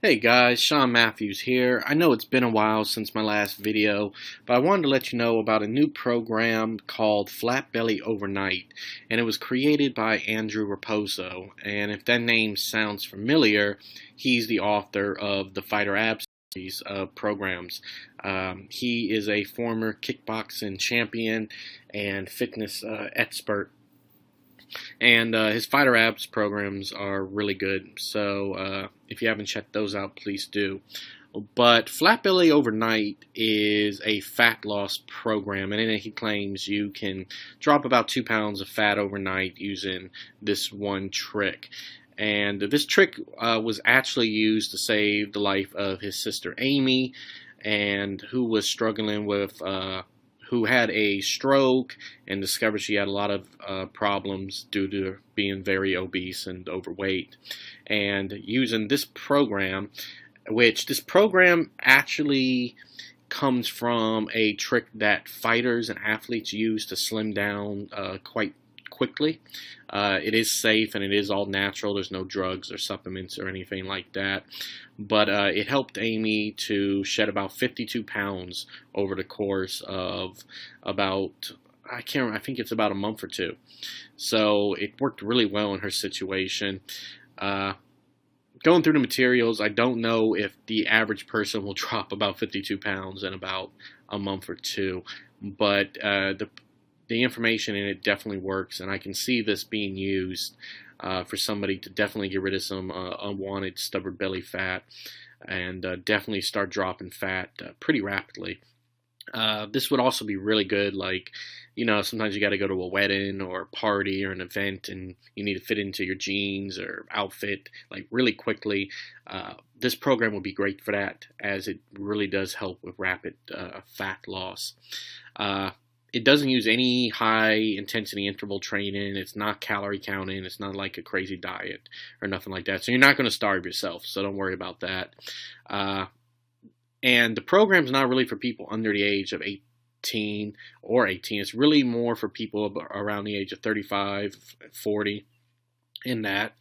Hey guys, Sean Matthews here. I know it's been a while since my last video, but I wanted to let you know about a new program called Belly Overnight, and it was created by Andrew Raposo. And if that name sounds familiar, he's the author of the Fighter Abs series of programs. He is a former kickboxing champion and fitness expert, and his Fighter Abs programs are really good. So if you haven't checked those out, please do. But Flat Belly Overnight is a fat loss program, and in it he claims you can drop about 2 pounds of fat overnight using this one trick. And this trick was actually used to save the life of his sister Amy, and who was struggling with who had a stroke and discovered she had a lot of problems due to being very obese and overweight. And using this program, which this program actually comes from a trick that fighters and athletes use to slim down quite quickly. It is safe and it is all natural. There's no drugs or supplements or anything like that. But it helped Amy to shed about 52 pounds over the course of about, I think it's about a month or two. So it worked really well in her situation. Going through the materials, I don't know if the average person will drop about 52 pounds in about a month or two, but the information in it definitely works, and I can see this being used for somebody to definitely get rid of some unwanted stubborn belly fat, and definitely start dropping fat pretty rapidly. This would also be really good, like, you know, sometimes you got to go to a wedding or a party or an event and you need to fit into your jeans or outfit like really quickly. This program would be great for that, as it really does help with rapid fat loss. It doesn't use any high intensity interval training. It's not calorie counting. It's not like a crazy diet or nothing like that. So you're not going to starve yourself. So don't worry about that. And the program's not really for people under the age of 18 or 18. It's really more for people around the age of 35, 40. In that,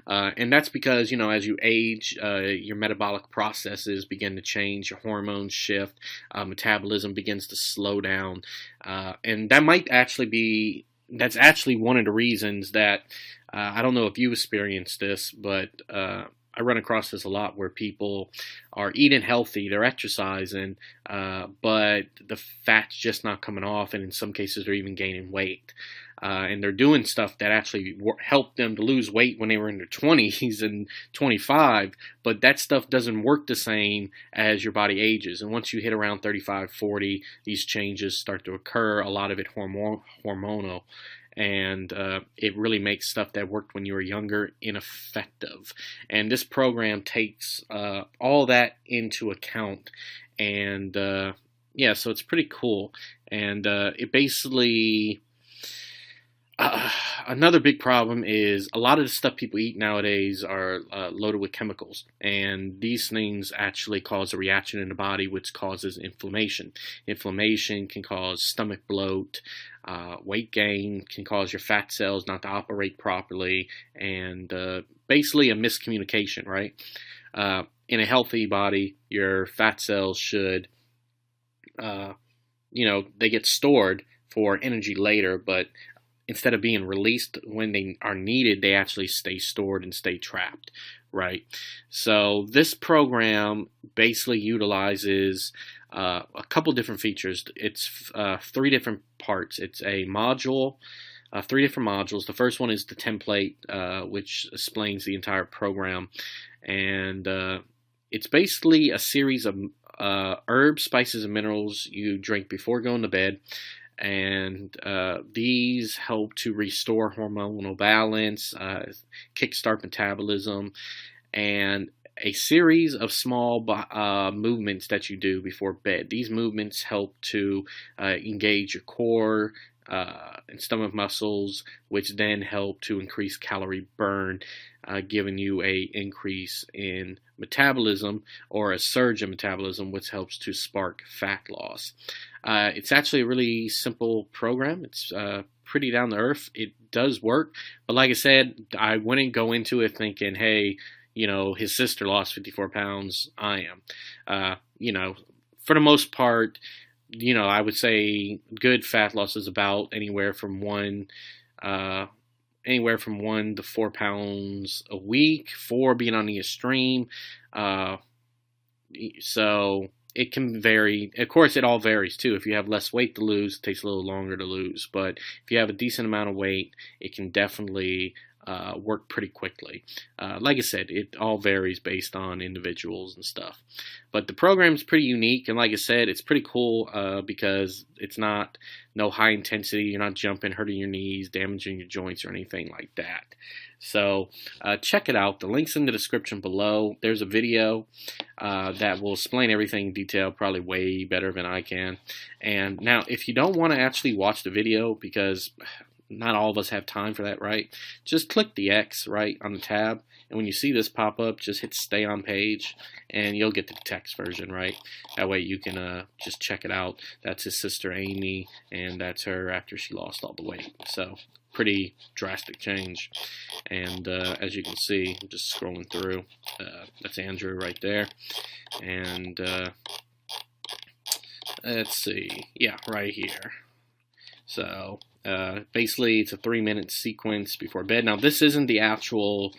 and that's because, you know, as you age, your metabolic processes begin to change, your hormones shift, metabolism begins to slow down, and that's actually one of the reasons that I don't know if you experienced this, but I run across this a lot where people are eating healthy, they're exercising, but the fat's just not coming off, and in some cases they're even gaining weight. And they're doing stuff that actually helped them to lose weight when they were in their 20s and 25, but that stuff doesn't work the same as your body ages. And once you hit around 35, 40, these changes start to occur, a lot of it hormonal. And it really makes stuff that worked when you were younger ineffective. And this program takes all that into account. And yeah, so it's pretty cool. And it basically... another big problem is a lot of the stuff people eat nowadays are loaded with chemicals, and these things actually cause a reaction in the body which causes inflammation. Inflammation can cause stomach bloat, weight gain can cause your fat cells not to operate properly, and basically a miscommunication, right? In a healthy body, your fat cells should, you know, they get stored for energy later, but instead of being released when they are needed, they actually stay stored and stay trapped, right? So this program basically utilizes a couple different features. It's 3 different parts. It's a module, 3 different modules. The first one is the template, which explains the entire program. And it's basically a series of herbs, spices, and minerals you drink before going to bed. And these help to restore hormonal balance, kickstart metabolism, and a series of small movements that you do before bed. These movements help to engage your core and stomach muscles, which then help to increase calorie burn, giving you a increase in metabolism or a surge in metabolism, which helps to spark fat loss. It's actually a really simple program. It's pretty down to earth. It does work, but like I said, I wouldn't go into it thinking, hey, his sister lost 54 pounds, I am. For the most part, I would say good fat loss is about anywhere from 1 to 4 pounds a week, 4 being on the extreme. So it can vary. Of course, it all varies too. If you have less weight to lose, it takes a little longer to lose. But if you have a decent amount of weight, it can definitely work pretty quickly. Like I said, it all varies based on individuals and stuff. But the program is pretty unique, and like I said, it's pretty cool because it's no high intensity. You're not jumping, hurting your knees, damaging your joints, or anything like that. So check it out. The link's in the description below. There's a video that will explain everything in detail, probably way better than I can. And now, if you don't want to actually watch the video, because not all of us have time for that, right? Just click the X, right, on the tab, and when you see this pop up, just hit stay on page, and you'll get the text version, right? That way you can just check it out. That's his sister Amy, and that's her after she lost all the weight. So pretty drastic change. And as you can see, I'm just scrolling through. That's Andrew right there, and let's see, yeah, right here. So basically, it's a 3-minute sequence before bed. Now, this isn't the actual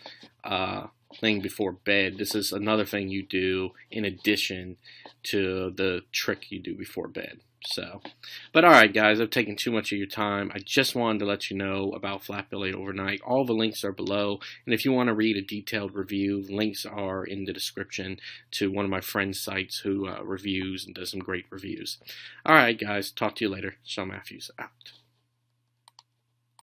thing before bed. This is another thing you do in addition to the trick you do before bed. So, but alright guys, I've taken too much of your time. I just wanted to let you know about Flat Belly Overnight. All the links are below, and if you want to read a detailed review, links are in the description to one of my friends' sites who reviews and does some great reviews. Alright guys, talk to you later. Sean Matthews out.